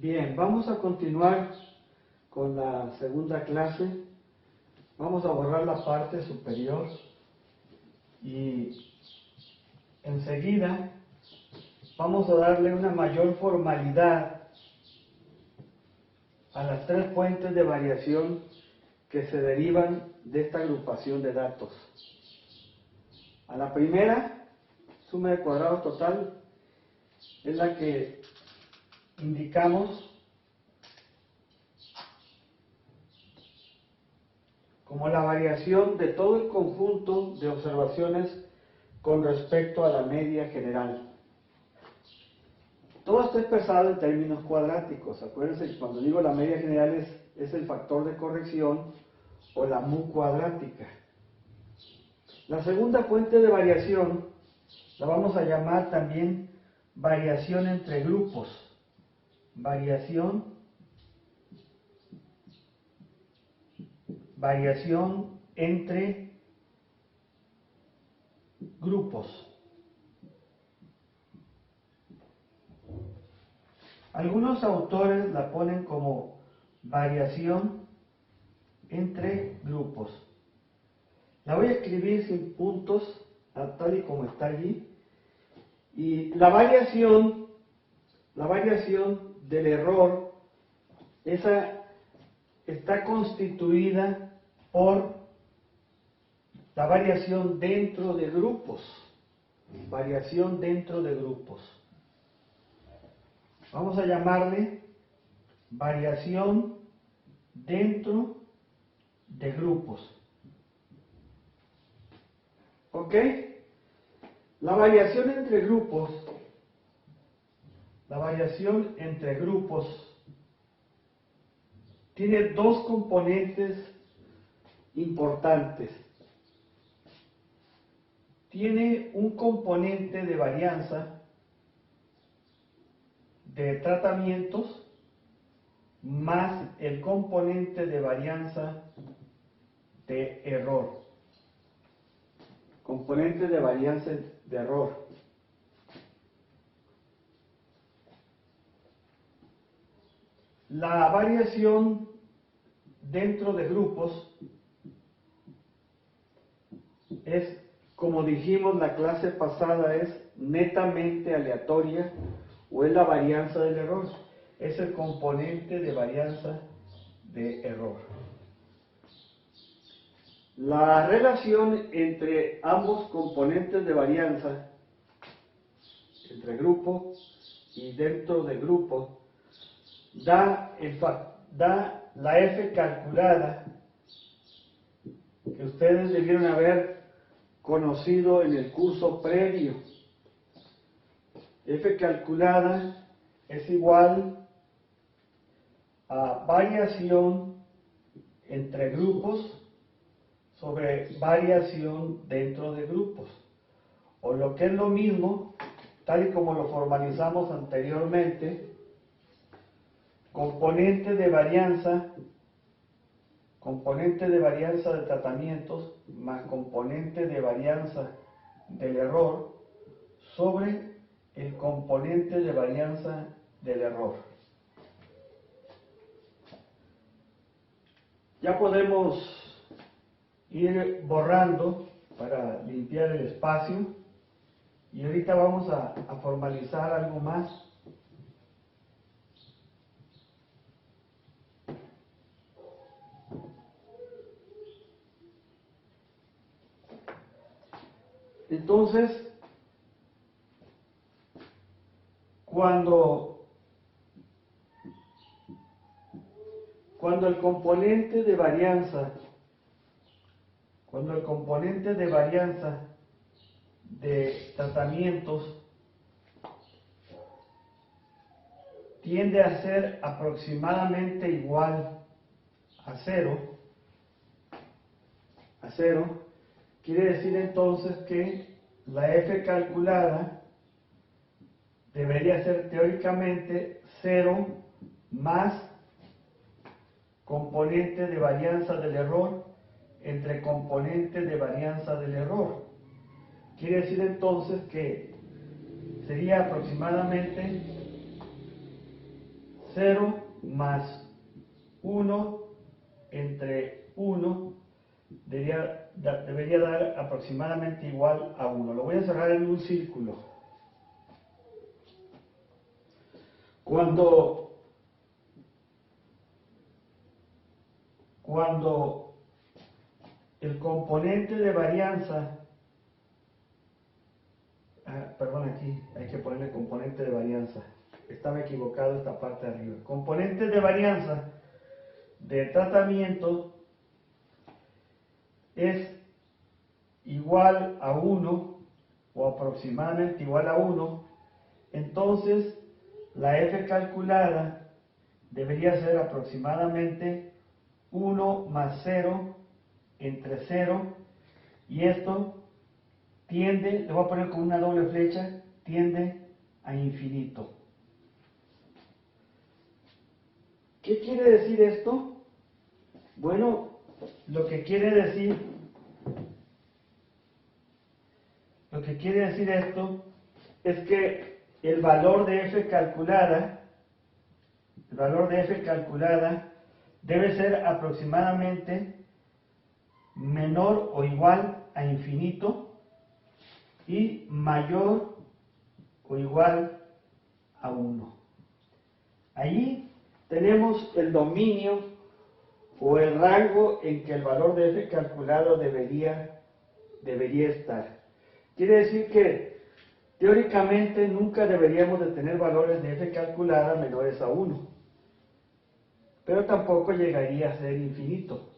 Bien, vamos a continuar con la segunda clase. Vamos a borrar la parte superior y enseguida vamos a darle una mayor formalidad a las tres fuentes de variación que se derivan de esta agrupación de datos. A la primera, suma de cuadrados total, es la que indicamos como la variación de todo el conjunto de observaciones con respecto a la media general. Todo esto es expresado en términos cuadráticos. Acuérdense que cuando digo la media general es el factor de corrección o la mu cuadrática. La segunda fuente de variación la vamos a llamar también variación entre grupos. Variación entre grupos. Algunos autores la ponen como variación entre grupos. La voy a escribir sin puntos, tal y como está allí. Y la variación del error, esa está constituida por la variación dentro de grupos. Variación dentro de grupos. Vamos a llamarle variación dentro de grupos. ¿Ok? La variación entre grupos tiene dos componentes importantes. Tiene un componente de varianza de tratamientos más el componente de varianza de error. Componente de varianza de error. La variación dentro de grupos es, como dijimos la clase pasada, es netamente aleatoria o es la varianza del error. Es el componente de varianza de error. La relación entre ambos componentes de varianza, entre grupo y dentro de grupo, da la F calculada que ustedes debieron haber conocido en el curso previo. F calculada es igual a variación entre grupos sobre variación dentro de grupos, o lo que es lo mismo, tal y como lo formalizamos anteriormente, componente de varianza de tratamientos más componente de varianza del error sobre el componente de varianza del error. Ya podemos ir borrando para limpiar el espacio y ahorita vamos a formalizar algo más. Entonces, cuando el componente de varianza de tratamientos tiende a ser aproximadamente igual a cero, quiere decir entonces que la F calculada debería ser teóricamente 0 más componente de varianza del error entre componente de varianza del error. Quiere decir entonces que sería aproximadamente 0 más 1 entre 1 debería dar aproximadamente igual a 1. Lo voy a cerrar en un círculo. Cuando el componente de varianza, perdón, aquí hay que ponerle componente de varianza, estaba equivocado esta parte de arriba. Componente de varianza de tratamiento es igual a 1 o aproximadamente igual a 1, entonces la f calculada debería ser aproximadamente 1 más 0 entre 0, y esto tiende, le voy a poner con una doble flecha, tiende a infinito. ¿Qué quiere decir esto? Bueno, lo que quiere decir esto es que el valor de f calculada debe ser aproximadamente menor o igual a infinito y mayor o igual a 1. Allí tenemos el dominio o el rango en que el valor de f calculado debería estar. Quiere decir que teóricamente nunca deberíamos de tener valores de f calculada menores a 1, pero tampoco llegaría a ser infinito,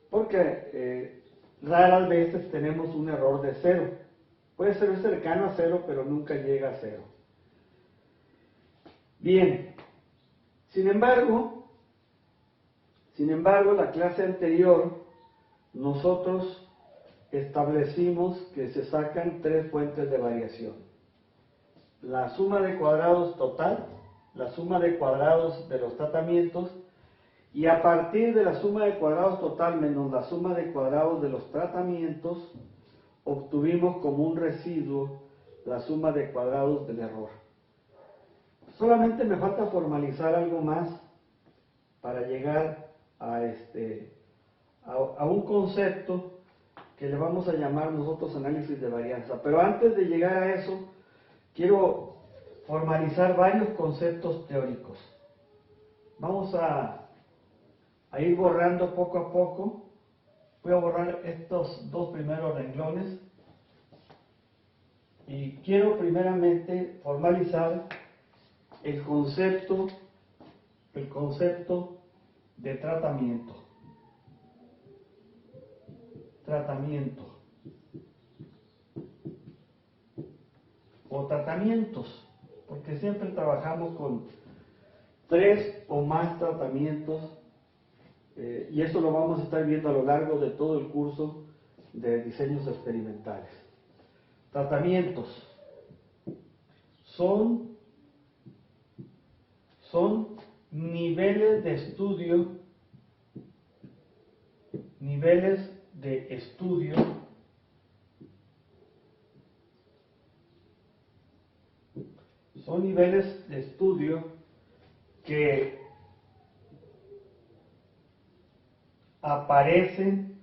porque raras veces tenemos un error de 0. Puede ser cercano a 0, pero nunca llega a 0. Bien, sin embargo, la clase anterior nosotros establecimos que se sacan 3 fuentes de variación: la suma de cuadrados total, la suma de cuadrados de los tratamientos, y a partir de la suma de cuadrados total menos la suma de cuadrados de los tratamientos, obtuvimos como un residuo la suma de cuadrados del error. Solamente me falta formalizar algo más para llegar a un concepto que le vamos a llamar nosotros análisis de varianza. Pero antes de llegar a eso, quiero formalizar varios conceptos teóricos. Vamos a ir borrando poco a poco. Voy a borrar estos 2 primeros renglones y quiero primeramente formalizar el concepto de tratamiento. O tratamientos, porque siempre trabajamos con 3 o más tratamientos, y eso lo vamos a estar viendo a lo largo de todo el curso de diseños experimentales. Tratamientos son niveles de estudio que aparecen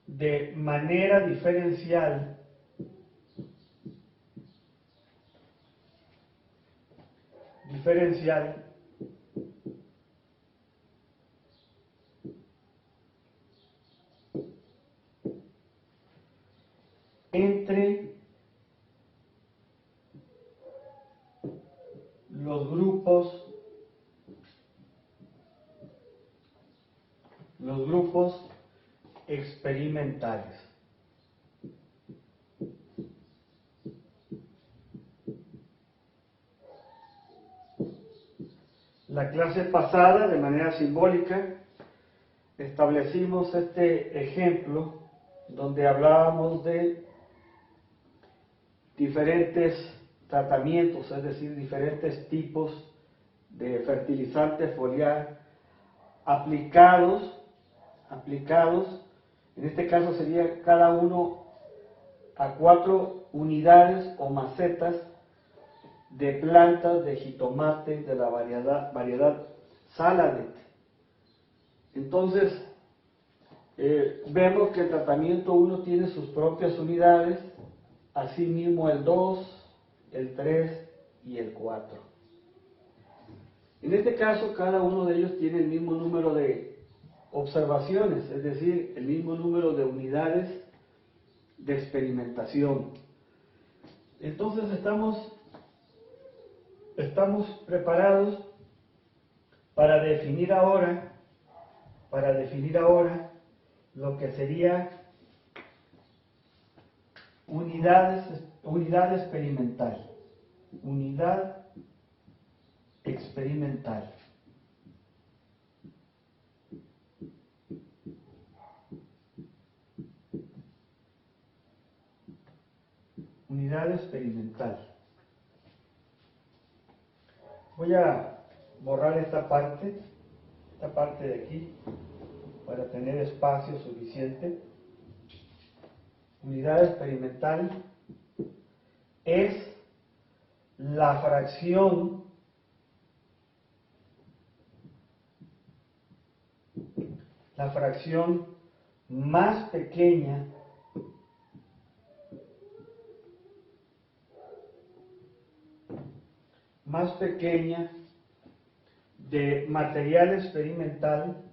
de manera diferencial entre los grupos experimentales. La clase pasada, de manera simbólica, establecimos este ejemplo donde hablábamos de diferentes tratamientos, es decir, diferentes tipos de fertilizante foliar aplicados En este caso sería cada uno a 4 unidades o macetas de plantas de jitomate de la variedad Saladet. Entonces, vemos que el tratamiento 1 tiene sus propias unidades, asimismo el 2, el 3 y el 4. En este caso, cada uno de ellos tiene el mismo número de observaciones, es decir, el mismo número de unidades de experimentación. Entonces estamos preparados para definir ahora lo que sería unidad experimental. Unidad experimental. Unidad experimental. Voy a borrar esta parte de aquí, para tener espacio suficiente. Unidad experimental es la fracción más pequeña de material experimental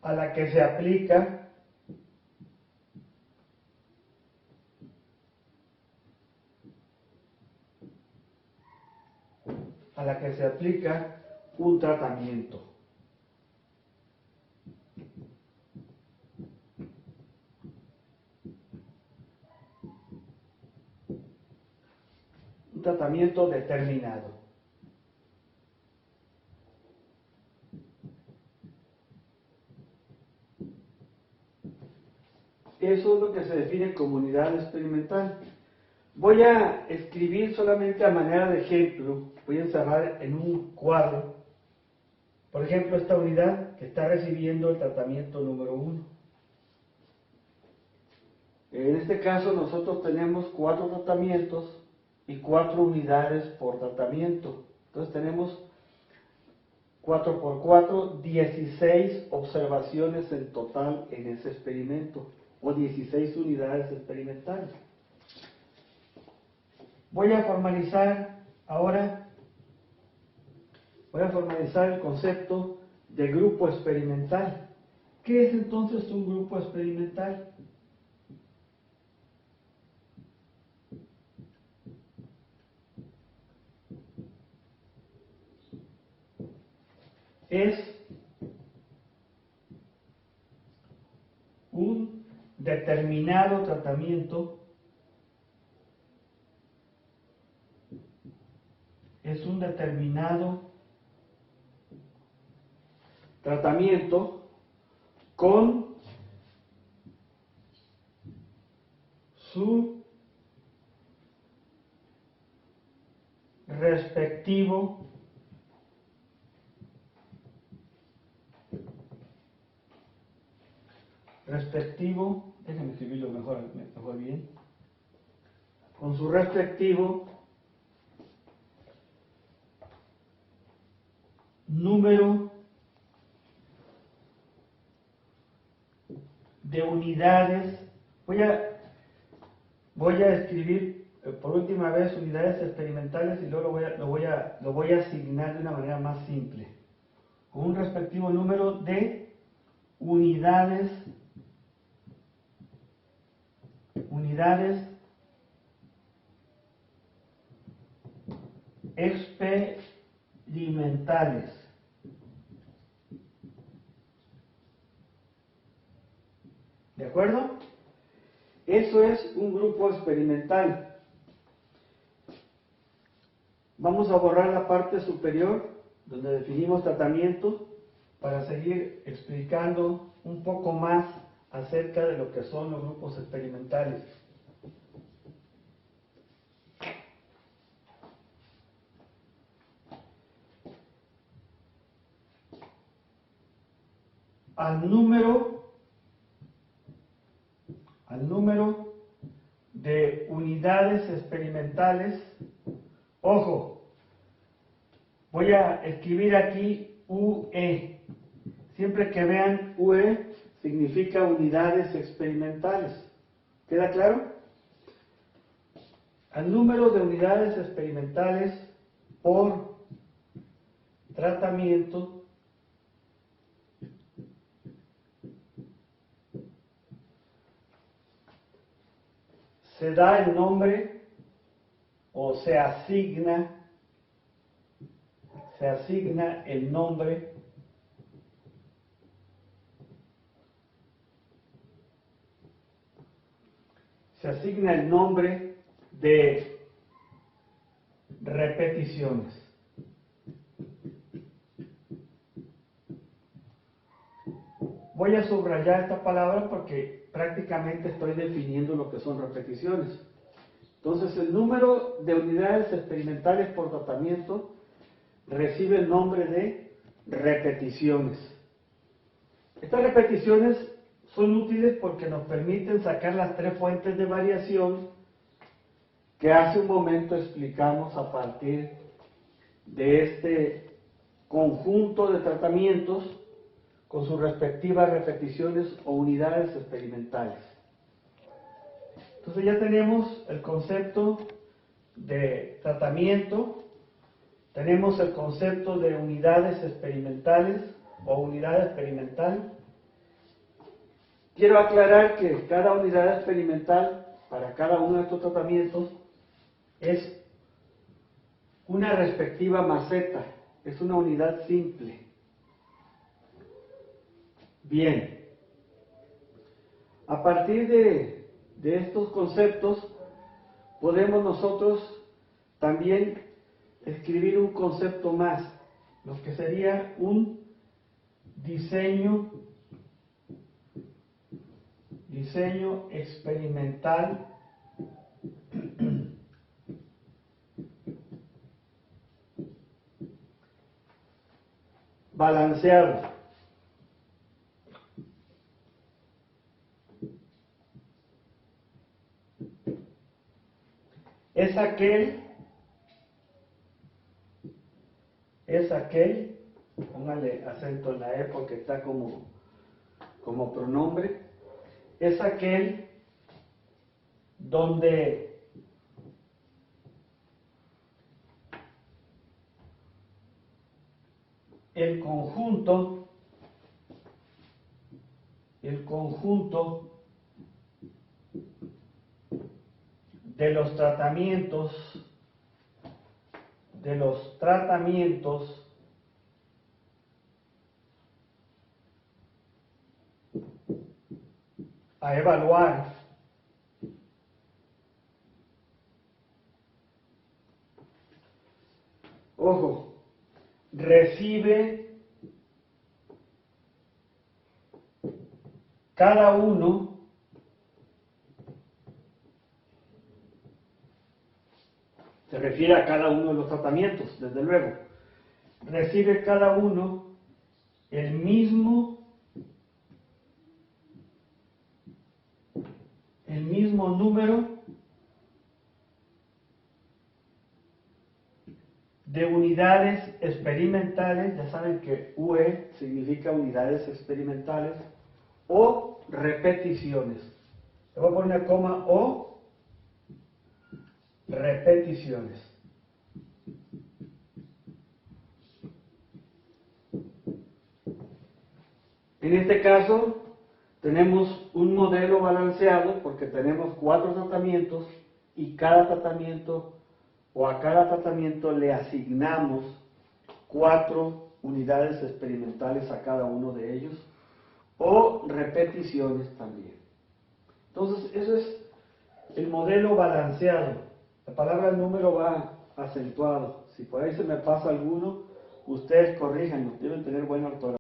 a la que se aplica un tratamiento. Un tratamiento determinado. Eso es lo que se define como unidad experimental. Voy a escribir solamente a manera de ejemplo, voy a encerrar en un cuadro, por ejemplo, esta unidad que está recibiendo el tratamiento número 1. En este caso nosotros tenemos 4 tratamientos y 4 unidades por tratamiento. Entonces tenemos 4 por 4, 16 observaciones en total en ese experimento, o 16 unidades experimentales. Voy a formalizar el concepto de grupo experimental. ¿Qué es entonces un grupo experimental? Es un determinado tratamiento, con su respectivo déjenme escribirlo mejor bien, con su respectivo número de unidades. Voy a escribir por última vez unidades experimentales y luego lo voy a asignar de una manera más simple, con un respectivo número de unidades experimentales. ¿De acuerdo? Eso es un grupo experimental. Vamos a borrar la parte superior donde definimos tratamiento para seguir explicando un poco más acerca de lo que son los grupos experimentales. Al número de unidades experimentales, ojo, voy a escribir aquí UE. Siempre que vean UE, significa unidades experimentales. ¿Queda claro? Al número de unidades experimentales por tratamiento se da el nombre o se asigna el nombre de repeticiones. Voy a subrayar esta palabra porque prácticamente estoy definiendo lo que son repeticiones. Entonces, el número de unidades experimentales por tratamiento recibe el nombre de repeticiones. Estas repeticiones son útiles porque nos permiten sacar las tres fuentes de variación que hace un momento explicamos a partir de este conjunto de tratamientos con sus respectivas repeticiones o unidades experimentales. Entonces ya tenemos el concepto de tratamiento, tenemos el concepto de unidades experimentales o unidad experimental. Quiero aclarar que cada unidad experimental para cada uno de estos tratamientos es una respectiva maceta, es una unidad simple. Bien, a partir de estos conceptos podemos nosotros también escribir un concepto más, lo que sería un diseño experimental balanceado. Es aquel, póngale acento en la E porque está como pronombre, es aquel donde el conjunto de los tratamientos a evaluar ojo, recibe cada uno se refiere a cada uno de los tratamientos, desde luego. Recibe cada uno el mismo número de unidades experimentales, ya saben que UE significa unidades experimentales, o repeticiones. Le voy a poner coma o repeticiones. En este caso, tenemos un modelo balanceado porque tenemos 4 tratamientos y cada tratamiento o a cada tratamiento le asignamos 4 unidades experimentales a cada uno de ellos o repeticiones también. Entonces, eso es el modelo balanceado. La palabra número va acentuado. Si por ahí se me pasa alguno, ustedes corríjanlo, deben tener buena ortografía.